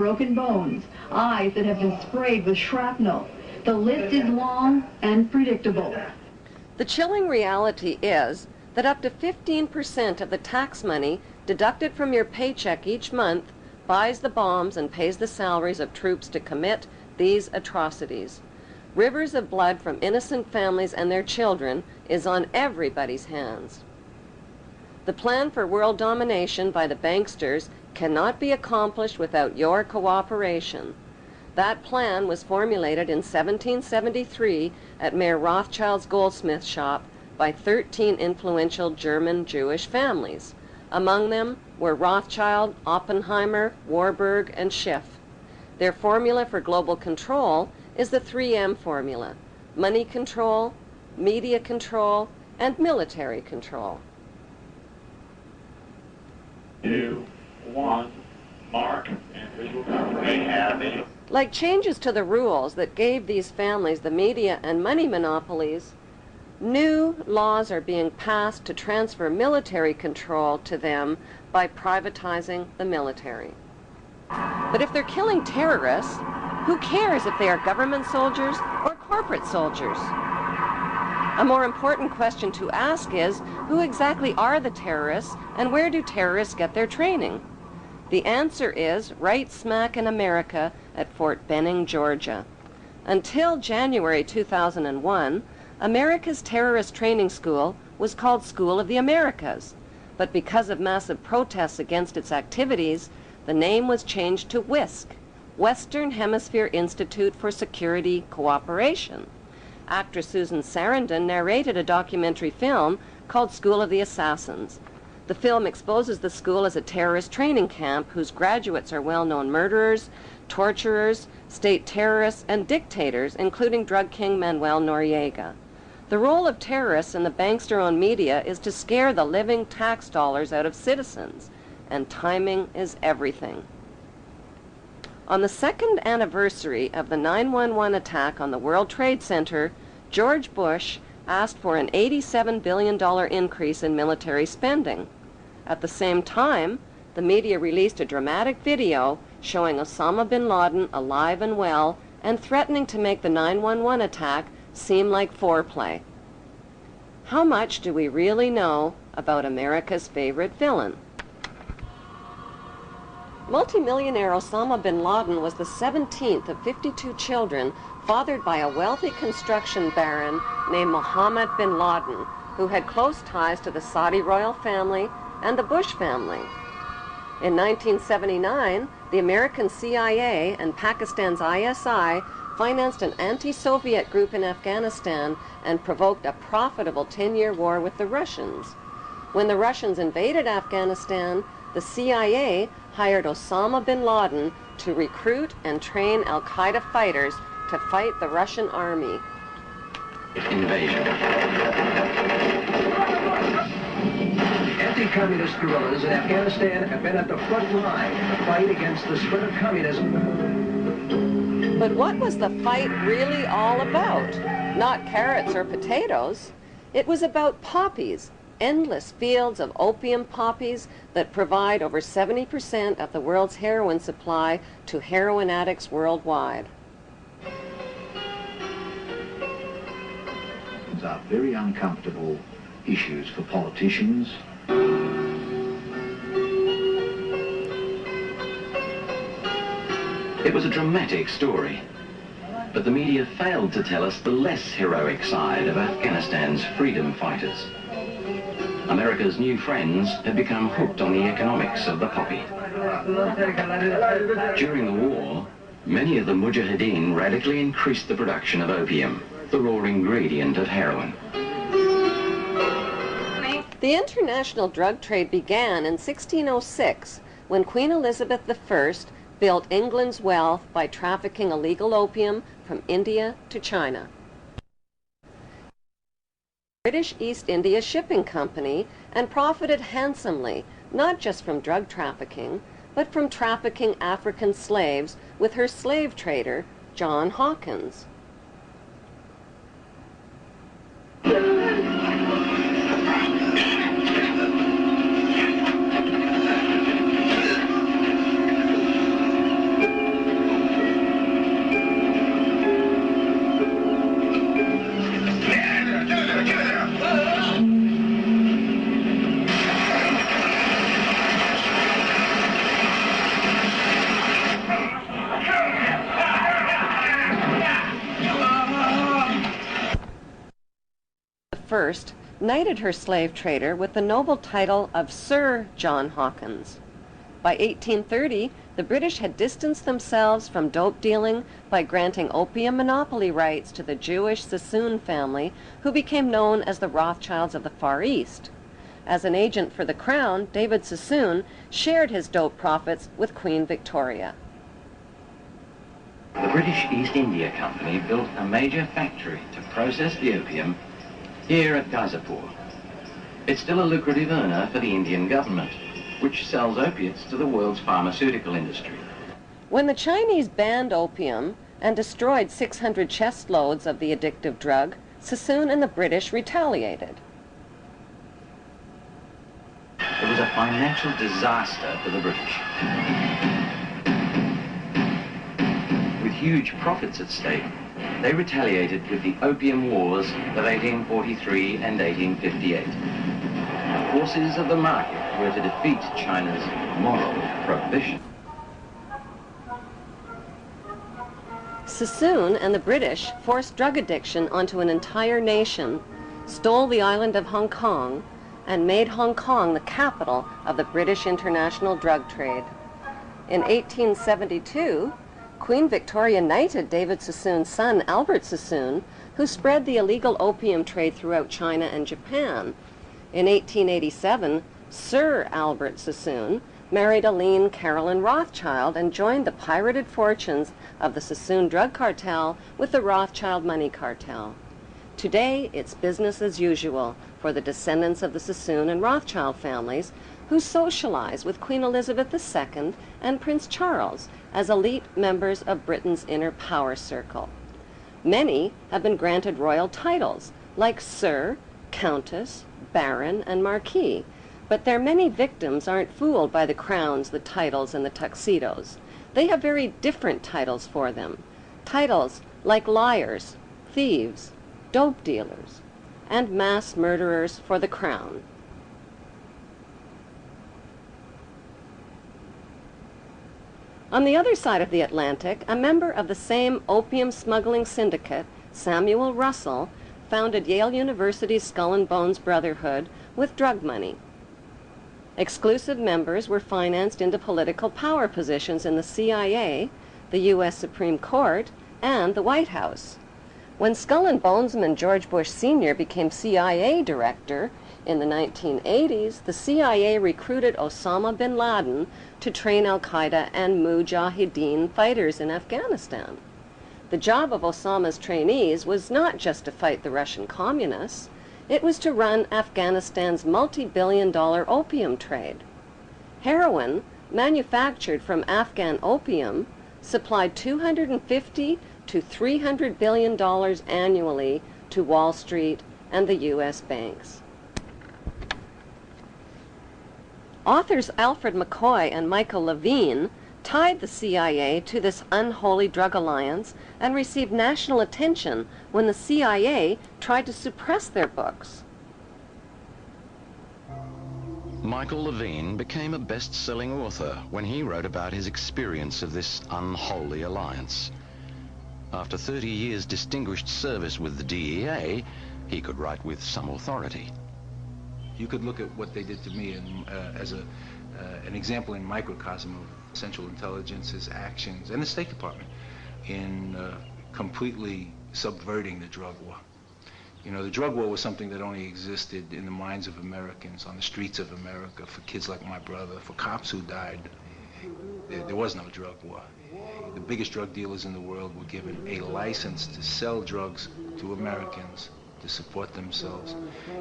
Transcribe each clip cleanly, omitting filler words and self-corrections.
broken bones, eyes that have been sprayed with shrapnel. The list is long and predictable. The chilling reality is that up to 15% of the tax money deducted from your paycheck each month buys the bombs and pays the salaries of troops to commit these atrocities. Rivers of blood from innocent families and their children is on everybody's hands. The plan for world domination by the banksters cannot be accomplished without your cooperation. That plan was formulated in 1773 at Mayor Rothschild's goldsmith shop by 13 influential German Jewish families. Among them were Rothschild, Oppenheimer, Warburg, and Schiff. Their formula for global control is the 3M formula: money control, media control, and military control. 2, 1, mark, and visual confirmation. Like changes to the rules that gave these families the media and money monopolies, new laws are being passed to transfer military control to them by privatizing the military. But if they're killing terrorists, who cares if they are government soldiers or corporate soldiers? A more important question to ask is, who exactly are the terrorists and where do terrorists get their training? The answer is right smack in America at Fort Benning, Georgia. Until January 2001, America's terrorist training school was called School of the Americas, but because of massive protests against its activities, the name was changed to WISC, Western Hemisphere Institute for Security Cooperation. Actress Susan Sarandon narrated a documentary film called School of the Assassins. The film exposes the school as a terrorist training camp whose graduates are well-known murderers, torturers, state terrorists, and dictators, including drug king Manuel Noriega. The role of terrorists in the bankster-owned media is to scare the living tax dollars out of citizens, and timing is everything. On the second anniversary of the 9/11 attack on the World Trade Center, George Bush asked for an $87 billion increase in military spending. At the same time, the media released a dramatic video showing Osama bin Laden alive and well and threatening to make the 9/11 attack seem like foreplay. How much do we really know about America's favorite villain? Multimillionaire Osama bin Laden was the 17th of 52 children fathered by a wealthy construction baron named Mohammed bin Laden, who had close ties to the Saudi royal family and the Bush family. In 1979, the American CIA and Pakistan's ISI financed an anti-Soviet group in Afghanistan and provoked a profitable 10-year war with the Russians. When the Russians invaded Afghanistan, the CIA hired Osama bin Laden to recruit and train al-Qaeda fighters to fight the Russian army. Invasion. Anti-communist guerrillas in Afghanistan have been at the front line in the fight against the spread of communism. But what was the fight really all about? Not carrots or potatoes. It was about poppies, endless fields of opium poppies that provide over 70% of the world's heroin supply to heroin addicts worldwide. These are very uncomfortable issues for politicians. It was a dramatic story, but the media failed to tell us the less heroic side of Afghanistan's freedom fighters. America's new friends had become hooked on the economics of the poppy. During the war, many of the mujahideen radically increased the production of opium, the raw ingredient of heroin. The international drug trade began in 1606 when Queen Elizabeth I built England's wealth by trafficking illegal opium from India to China. British East India Shipping Company and profited handsomely, not just from drug trafficking, but from trafficking African slaves with her slave trader, John Hawkins. I knighted her slave trader with the noble title of Sir John Hawkins. By 1830, the British had distanced themselves from dope dealing by granting opium monopoly rights to the Jewish Sassoon family, who became known as the Rothschilds of the Far East. As an agent for the Crown, David Sassoon shared his dope profits with Queen Victoria. The British East India Company built a major factory to process the opium here at Ghaizipur. It's still a lucrative earner for the Indian government, which sells opiates to the world's pharmaceutical industry. When the Chinese banned opium and destroyed 600 chest loads of the addictive drug, Sassoon and the British retaliated. It was a financial disaster for the British. With huge profits at stake, they retaliated with the Opium Wars of 1843 and 1858. The forces of the market were to defeat China's moral prohibition. Sassoon and the British forced drug addiction onto an entire nation, stole the island of Hong Kong, and made Hong Kong the capital of the British international drug trade. In 1872, Queen Victoria knighted David Sassoon's son, Albert Sassoon, who spread the illegal opium trade throughout China and Japan. In 1887, Sir Albert Sassoon married Aline Caroline Rothschild and joined the pirated fortunes of the Sassoon drug cartel with the Rothschild money cartel. Today, it's business as usual for the descendants of the Sassoon and Rothschild families, who socialize with Queen Elizabeth II and Prince Charles as elite members of Britain's inner power circle. Many have been granted royal titles, like Sir, Countess, Baron, and Marquis, but their many victims aren't fooled by the crowns, the titles, and the tuxedos. They have very different titles for them. Titles like liars, thieves, dope dealers, and mass murderers for the crown. On the other side of the Atlantic, a member of the same opium smuggling syndicate, Samuel Russell, founded Yale University's Skull and Bones Brotherhood with drug money. Exclusive members were financed into political power positions in the CIA, the U.S. Supreme Court, and the White House. When Skull and Bonesman George Bush Sr. became CIA director in the 1980s, the CIA recruited Osama bin Laden to train al-Qaeda and Mujahideen fighters in Afghanistan. The job of Osama's trainees was not just to fight the Russian communists, it was to run Afghanistan's multi-billion-dollar opium trade. Heroin, manufactured from Afghan opium, supplied $250 to $300 billion annually to Wall Street and the U.S. banks. Authors Alfred McCoy and Michael Levine tied the CIA to this unholy drug alliance and received national attention when the CIA tried to suppress their books. Michael Levine became a best-selling author when he wrote about his experience of this unholy alliance. After 30 years' distinguished service with the DEA, he could write with some authority. You could look at what they did to me as an example in microcosm of Central Intelligence's actions and the State Department in completely subverting the drug war. You know, the drug war was something that only existed in the minds of Americans, on the streets of America, for kids like my brother, for cops who died. There was no drug war. The biggest drug dealers in the world were given a license to sell drugs to Americans to support themselves.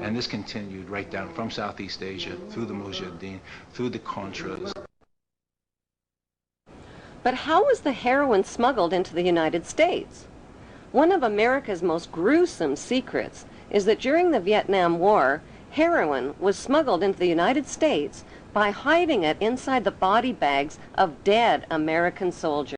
And this continued right down from Southeast Asia, through the Mujahideen, through the Contras. But how was the heroin smuggled into the United States? One of America's most gruesome secrets is that during the Vietnam War, heroin was smuggled into the United States by hiding it inside the body bags of dead American soldiers.